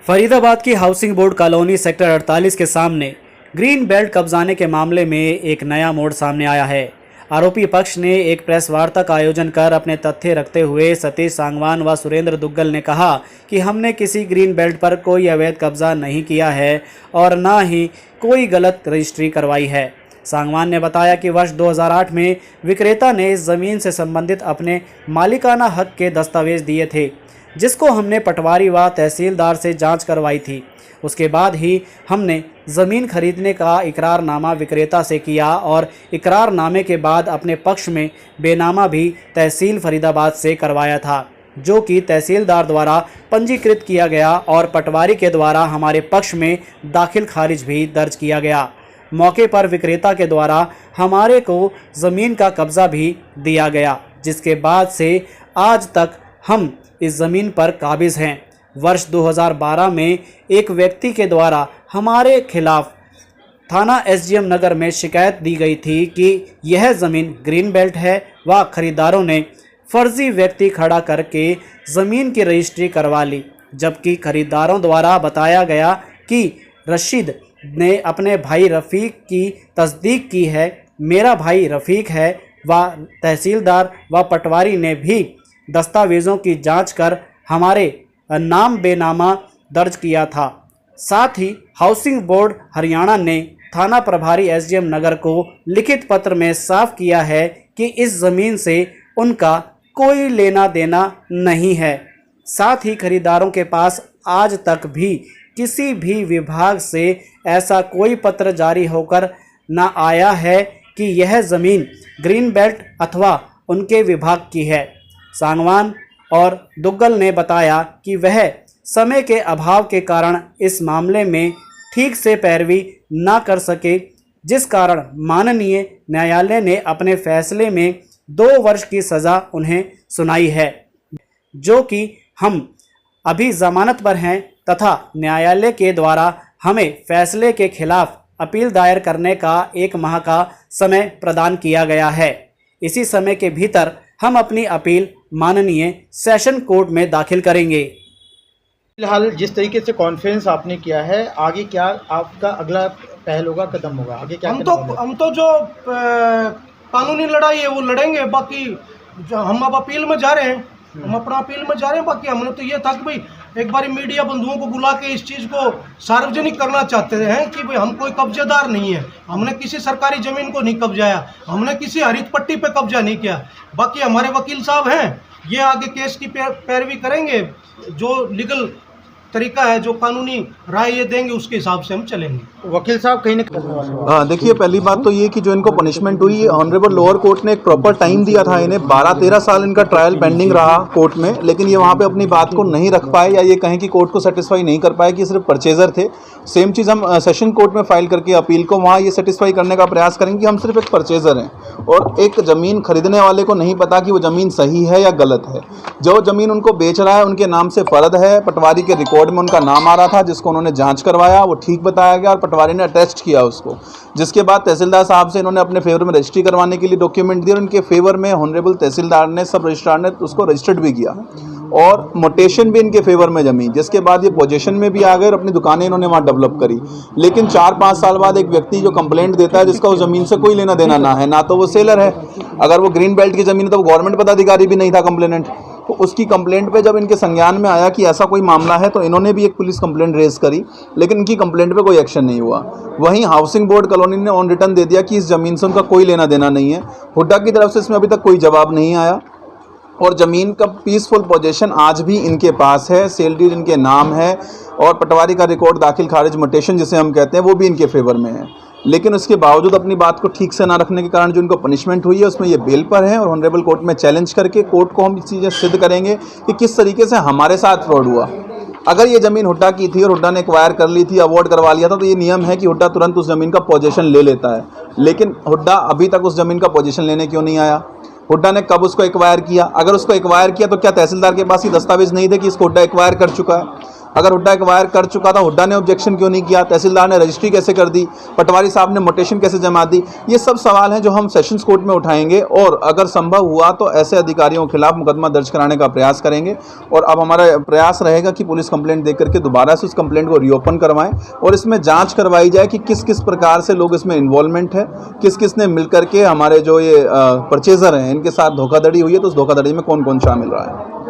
फरीदाबाद की housing board colony sector 48 के सामने ग्रीन बेल्ट कब्जाने के मामले में एक नया मोड़ सामने आया है। आरोपी पक्ष ने एक प्रेस वार्ता का आयोजन कर अपने तथ्य रखते हुए सतीश सांगवान व सुरेंद्र दुग्गल ने कहा कि हमने किसी ग्रीन बेल्ट पर कोई अवैध कब्जा नहीं किया है और न ही कोई गलत रजिस्ट्री करवाई है। सांगवान ने बताया कि वर्ष 2008 में विक्रेता ने इस ज़मीन से संबंधित अपने मालिकाना हक के दस्तावेज दिए थे, जिसको हमने पटवारी व तहसीलदार से जांच करवाई थी। उसके बाद ही हमने ज़मीन खरीदने का इकरारनामा विक्रेता से किया और इकरारनामे के बाद अपने पक्ष में बेनामा भी तहसील फरीदाबाद से करवाया था, जो कि तहसीलदार द्वारा पंजीकृत किया गया और पटवारी के द्वारा हमारे पक्ष में दाखिल खारिज भी दर्ज किया गया। मौके पर विक्रेता के द्वारा हमारे को ज़मीन का कब्ज़ा भी दिया गया, जिसके बाद से आज तक हम इस ज़मीन पर काबिज़ हैं। वर्ष 2012 में एक व्यक्ति के द्वारा हमारे खिलाफ थाना एसडीएम नगर में शिकायत दी गई थी कि यह ज़मीन ग्रीन बेल्ट है व खरीदारों ने फर्जी व्यक्ति खड़ा करके ज़मीन की रजिस्ट्री करवा ली, जबकि खरीदारों द्वारा बताया गया कि रशीद ने अपने भाई रफ़ीक की तस्दीक की है, मेरा भाई रफ़ीक है व तहसीलदार व पटवारी ने भी दस्तावेज़ों की जांच कर हमारे नाम बेनामा दर्ज किया था। साथ ही हाउसिंग बोर्ड हरियाणा ने थाना प्रभारी एसडीएम नगर को लिखित पत्र में साफ किया है कि इस ज़मीन से उनका कोई लेना देना नहीं है। साथ ही खरीदारों के पास आज तक भी किसी भी विभाग से ऐसा कोई पत्र जारी होकर न आया है कि यह ज़मीन ग्रीन बेल्ट अथवा उनके विभाग की है। सांगवान और दुग्गल ने बताया कि वह समय के अभाव के कारण इस मामले में ठीक से पैरवी न कर सके, जिस कारण माननीय न्यायालय ने अपने फैसले में 2 वर्ष की सज़ा उन्हें सुनाई है, जो कि हम अभी ज़मानत पर हैं तथा न्यायालय के द्वारा हमें फैसले के खिलाफ अपील दायर करने का 1 माह का समय प्रदान किया गया है। इसी समय के भीतर हम अपनी अपील माननीय सेशन कोर्ट में दाखिल करेंगे। फिलहाल जिस तरीके से कॉन्फ्रेंस आपने किया है, आगे क्या आपका अगला पहल होगा, कदम होगा, आगे क्या? हम तो जो कानूनी लड़ाई है वो लड़ेंगे। बाकी जो हम अब अपील में जा रहे हैं, हम अपना अपील में जा रहे हैं। बाकी हमने तो ये था कि भाई एक बार मीडिया बंधुओं को बुला के इस चीज़ को सार्वजनिक करना चाहते हैं कि भाई हम कोई कब्जेदार नहीं है, हमने किसी सरकारी ज़मीन को नहीं कब्जाया, हमने किसी हरित पट्टी पे कब्जा नहीं किया। बाकी हमारे वकील साहब हैं, ये आगे केस की पैरवी करेंगे, जो लीगल तरीका है, जो कानूनी राय ये देंगे उसके हिसाब से हम चलेंगे। वकील साहब कहीं ना हाँ, देखिए पहली बात तो ये कि जो इनको पनिशमेंट हुई, ये ऑनरेबल लोअर कोर्ट ने एक प्रॉपर टाइम दिया था इन्हें। 12-13 साल इनका ट्रायल पेंडिंग रहा कोर्ट में, लेकिन ये वहाँ पे अपनी बात को नहीं रख पाए, या ये कहें कि कोर्ट को सेटिस्फाई नहीं कर पाए कि सिर्फ परचेजर थे। सेम चीज़ हम सेशन कोर्ट में फाइल करके अपील को वहाँ ये सेटिस्फाई करने का प्रयास करेंगे कि हम सिर्फ एक परचेजर हैं और एक ज़मीन खरीदने वाले को नहीं पता कि वो ज़मीन सही है या गलत है। जो ज़मीन उनको बेच रहा है उनके नाम से फ़र्द है, पटवारी के रिकॉर्ड में उनका नाम आ रहा था, जिसको उन्होंने जांच करवाया, वो ठीक बताया गया और पटवारी ने अटेस्ट किया उसको, जिसके बाद तहसीलदार साहब से इन्होंने अपने फेवर में रजिस्ट्री करवाने के लिए डॉक्यूमेंट दिए और इनके फेवर में ऑनरेबल तहसीलदार ने, सब रजिस्ट्रार ने उसको रजिस्टर्ड भी किया और मोटेशन भी इनके फेवर में जमी, जिसके बाद ये पोजीशन में भी आ गए और अपनी दुकानें इन्होंने वहाँ डेवलप करी। लेकिन 4-5 साल बाद एक व्यक्ति जो कंप्लेंट देता है जिसका उस ज़मीन से कोई लेना देना ना है, ना तो वो सेलर है, अगर वो ग्रीन बेल्ट की ज़मीन है तो वो गवर्नमेंट पदाधिकारी भी नहीं था कंप्लेनेंट, तो उसकी कंप्लेंट पे जब इनके संज्ञान में आया कि ऐसा कोई मामला है तो इन्होंने भी एक पुलिस कंप्लेंट रेज करी, लेकिन इनकी कंप्लेंट पे कोई एक्शन नहीं हुआ। वहीं हाउसिंग बोर्ड कॉलोनी ने ऑन रिटर्न दे दिया कि इस ज़मीन से उनका कोई लेना देना नहीं है। हुड्डा की तरफ से इसमें अभी तक कोई जवाब नहीं आया और ज़मीन का पीसफुल पोजीशन आज भी इनके पास है, सेल डीड इनके नाम है और पटवारी का रिकॉर्ड दाखिल खारिज मोटेशन जिसे हम कहते हैं वो भी इनके फेवर में है। लेकिन उसके बावजूद अपनी बात को ठीक से ना रखने के कारण जो इनको पनिशमेंट हुई है उसमें ये बेल पर है और ऑनरेबल कोर्ट में चैलेंज करके कोर्ट को हम ये चीज़ें सिद्ध करेंगे कि किस तरीके से हमारे साथ फ्रॉड हुआ। अगर ये ज़मीन हुड्डा की थी और हुड्डा ने एक्वायर कर ली थी, अवॉर्ड करवा लिया था, तो ये नियम है कि हुड्डा तुरंत उस ज़मीन का पोजीशन ले लेता है, लेकिन हुड्डा अभी तक उस ज़मीन का पोजीशन लेने क्यों नहीं आया? हुड्डा ने कब उसको एक्वायर किया? अगर उसको एक्वायर किया तो क्या तहसीलदार के पास ये दस्तावेज नहीं थे कि इसको हुड्डा एक्वायर कर चुका है? अगर हुड्डा एक्वायर कर चुका था, हुड्डा ने ऑब्जेक्शन क्यों नहीं किया, तहसीलदार ने रजिस्ट्री कैसे कर दी, पटवारी साहब ने मोटेशन कैसे जमा दी। ये सब सवाल हैं जो हम सेशंस कोर्ट में उठाएंगे और अगर संभव हुआ तो ऐसे अधिकारियों के खिलाफ मुकदमा दर्ज कराने का प्रयास करेंगे। और अब हमारा प्रयास रहेगा कि पुलिस कंप्लेंट देकर के दोबारा से उस कंप्लेंट को रीओपन करवाएं और इसमें जांच करवाई जाए कि किस किस प्रकार से लोग इसमें इन्वॉल्वमेंट है, किस किस ने मिलकर के हमारे जो ये परचेजर हैं इनके साथ धोखाधड़ी हुई है, तो उस धोखाधड़ी में कौन कौन शामिल रहा है।